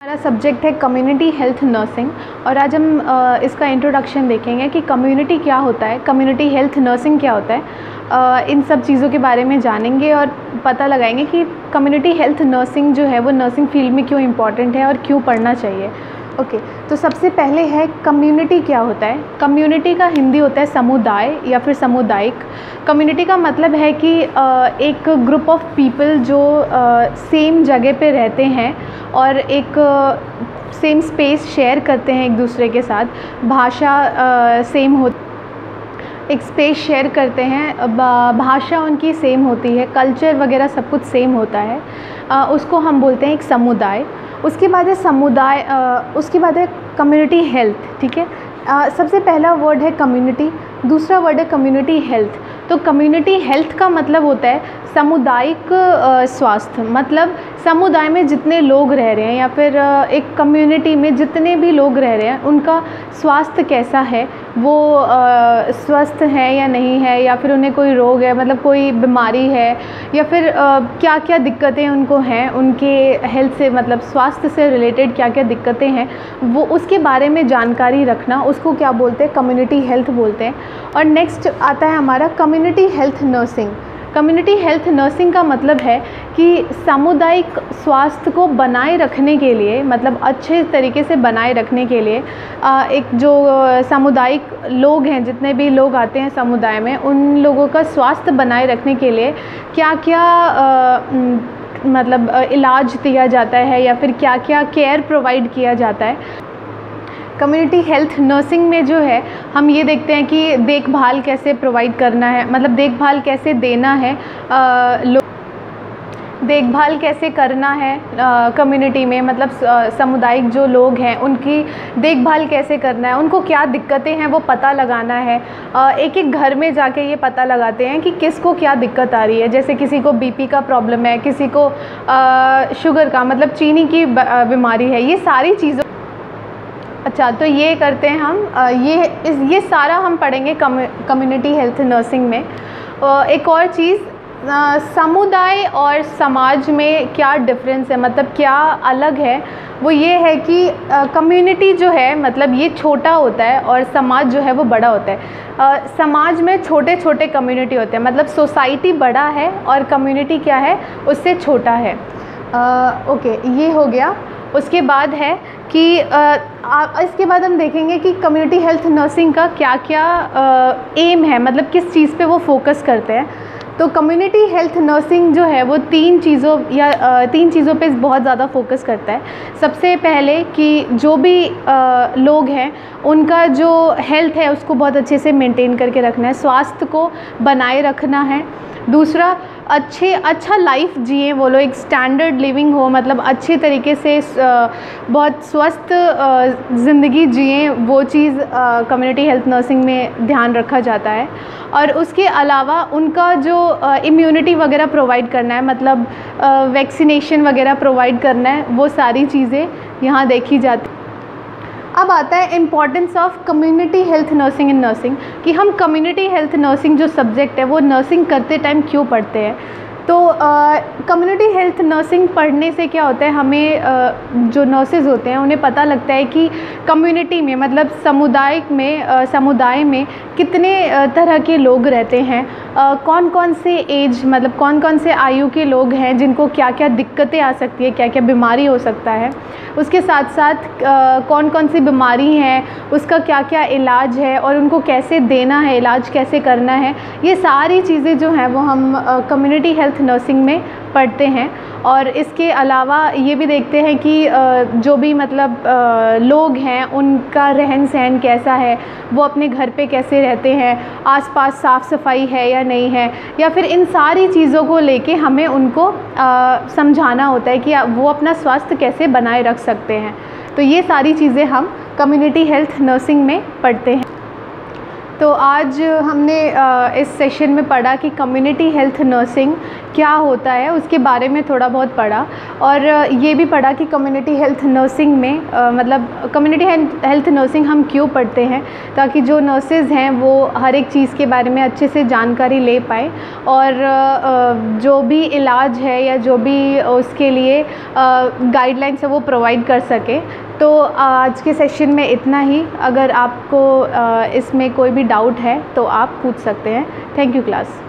हमारा सब्जेक्ट है community health nursing और आज हम इसका इंट्रोडक्शन देखेंगे कि कम्युनिटी क्या होता है, कम्युनिटी हेल्थ नर्सिंग क्या होता है। इन सब चीज़ों के बारे में जानेंगे और पता लगाएंगे कि कम्युनिटी हेल्थ नर्सिंग जो है वो नर्सिंग फील्ड में क्यों इम्पॉर्टेंट है और क्यों पढ़ना चाहिए। ओके, तो सबसे पहले है कम्युनिटी क्या होता है। कम्युनिटी का हिंदी होता है समुदाय या फिर सामुदायिक। कम्युनिटी का मतलब है कि एक ग्रुप ऑफ पीपल जो सेम जगह पे रहते हैं और एक सेम स्पेस शेयर करते हैं एक दूसरे के साथ। भाषा सेम हो, एक स्पेस शेयर करते हैं, भाषा उनकी सेम होती है, कल्चर वगैरह सब कुछ सेम होता है। उसको हम बोलते हैं एक समुदाय। उसके बाद है समुदाय, उसके बाद है कम्युनिटी हेल्थ। ठीक है, सबसे पहला वर्ड है कम्युनिटी, दूसरा वर्ड है कम्युनिटी हेल्थ। तो कम्युनिटी हेल्थ का मतलब होता है सामुदायिक स्वास्थ्य, मतलब समुदाय में जितने लोग रह रहे हैं या फिर एक कम्युनिटी में जितने भी लोग रह रहे हैं उनका स्वास्थ्य कैसा है, वो स्वस्थ है या नहीं है, या फिर उन्हें कोई रोग है, मतलब कोई बीमारी है, या फिर क्या क्या दिक्कतें उनको हैं, उनके हेल्थ से मतलब स्वास्थ्य से रिलेटेड क्या क्या दिक्कतें हैं, वो उसके बारे में जानकारी रखना, उसको क्या बोलते हैं, कम्युनिटी हेल्थ बोलते हैं। और नेक्स्ट आता है हमारा community health nursing. Community health nursing का मतलब है कि सामुदायिक स्वास्थ्य को बनाए रखने के लिए, मतलब अच्छे तरीके से बनाए रखने के लिए एक जो सामुदायिक लोग हैं, जितने भी लोग आते हैं समुदाय में, उन लोगों का स्वास्थ्य बनाए रखने के लिए क्या क्या मतलब इलाज दिया जाता है या फिर क्या क्या केयर प्रोवाइड किया जाता है। कम्युनिटी हेल्थ नर्सिंग में जो है हम ये देखते हैं कि देखभाल कैसे प्रोवाइड करना है, मतलब देखभाल कैसे देना है, देखभाल कैसे करना है कम्युनिटी में, मतलब सामुदायिक जो लोग हैं उनकी देखभाल कैसे करना है, उनको क्या दिक्कतें हैं वो पता लगाना है। एक एक घर में जाके ये पता लगाते हैं कि किसको क्या दिक्कत आ रही है। जैसे किसी को बीपी का प्रॉब्लम है, किसी को शुगर का मतलब चीनी की बीमारी है, ये सारी चीज़ों। अच्छा, तो ये करते हैं हम, ये सारा हम पढ़ेंगे कम्युनिटी हेल्थ नर्सिंग में। एक और चीज़, समुदाय और समाज में क्या डिफरेंस है, मतलब क्या अलग है, वो ये है कि कम्युनिटी जो है मतलब ये छोटा होता है और समाज जो है वो बड़ा होता है। समाज में छोटे छोटे कम्युनिटी होते हैं, मतलब सोसाइटी बड़ा है और कम्युनिटी क्या है उससे छोटा है। ओके, ये हो गया। उसके बाद है कि इसके बाद हम देखेंगे कि कम्युनिटी हेल्थ नर्सिंग का क्या क्या एम है, मतलब किस चीज़ पे वो फोकस करते हैं। तो कम्युनिटी हेल्थ नर्सिंग जो है वो तीन चीज़ों पे बहुत ज़्यादा फोकस करता है। सबसे पहले कि जो भी लोग हैं उनका जो हेल्थ है उसको बहुत अच्छे से मेंटेन करके रखना है, स्वास्थ्य को बनाए रखना है। दूसरा, अच्छा लाइफ जिए वो लोग, एक स्टैंडर्ड लिविंग हो, मतलब अच्छे तरीके से बहुत स्वस्थ ज़िंदगी जिए, वो चीज़ कम्युनिटी हेल्थ नर्सिंग में ध्यान रखा जाता है। और उसके अलावा उनका जो इम्यूनिटी वगैरह प्रोवाइड करना है, मतलब वैक्सीनेशन वगैरह प्रोवाइड करना है, वो सारी चीज़ें यहाँ देखी जाती। अब आता है importance of community health nursing in nursing, कि हम कम्युनिटी हेल्थ नर्सिंग जो सब्जेक्ट है वो नर्सिंग करते टाइम क्यों पढ़ते हैं। तो कम्युनिटी हेल्थ नर्सिंग पढ़ने से क्या होता है, हमें जो नर्सेज होते हैं उन्हें पता लगता है कि कम्युनिटी में मतलब समुदाय में कितने तरह के लोग रहते हैं, कौन कौन से एज मतलब कौन कौन से आयु के लोग हैं जिनको क्या क्या दिक्कतें आ सकती है, क्या क्या बीमारी हो सकता है। उसके साथ साथ कौन कौन सी बीमारी है, उसका क्या क्या इलाज है और उनको कैसे देना है, इलाज कैसे करना है, ये सारी चीज़ें जो हैं वो हम कम्युनिटी हेल्थ नर्सिंग में पढ़ते हैं। और इसके अलावा ये भी देखते हैं कि जो भी मतलब लोग हैं उनका रहन सहन कैसा है, वो अपने घर पे कैसे रहते हैं, आसपास साफ़ सफाई है या नहीं है, या फिर इन सारी चीज़ों को लेके हमें उनको समझाना होता है कि वो अपना स्वास्थ्य कैसे बनाए रख सकते हैं। तो ये सारी चीज़ें हम कम्युनिटी हेल्थ नर्सिंग में पढ़ते हैं। तो आज हमने इस सेशन में पढ़ा कि कम्युनिटी हेल्थ नर्सिंग क्या होता है, उसके बारे में थोड़ा बहुत पढ़ा। और ये भी पढ़ा कि कम्युनिटी हेल्थ नर्सिंग में मतलब कम्युनिटी हेल्थ नर्सिंग हम क्यों पढ़ते हैं, ताकि जो नर्सेज़ हैं वो हर एक चीज़ के बारे में अच्छे से जानकारी ले पाएँ और जो भी इलाज है या जो भी उसके लिए गाइडलाइंस है वो प्रोवाइड कर सके। तो आज के सेशन में इतना ही। अगर आपको इसमें कोई भी डाउट है तो आप पूछ सकते हैं। Thank you class.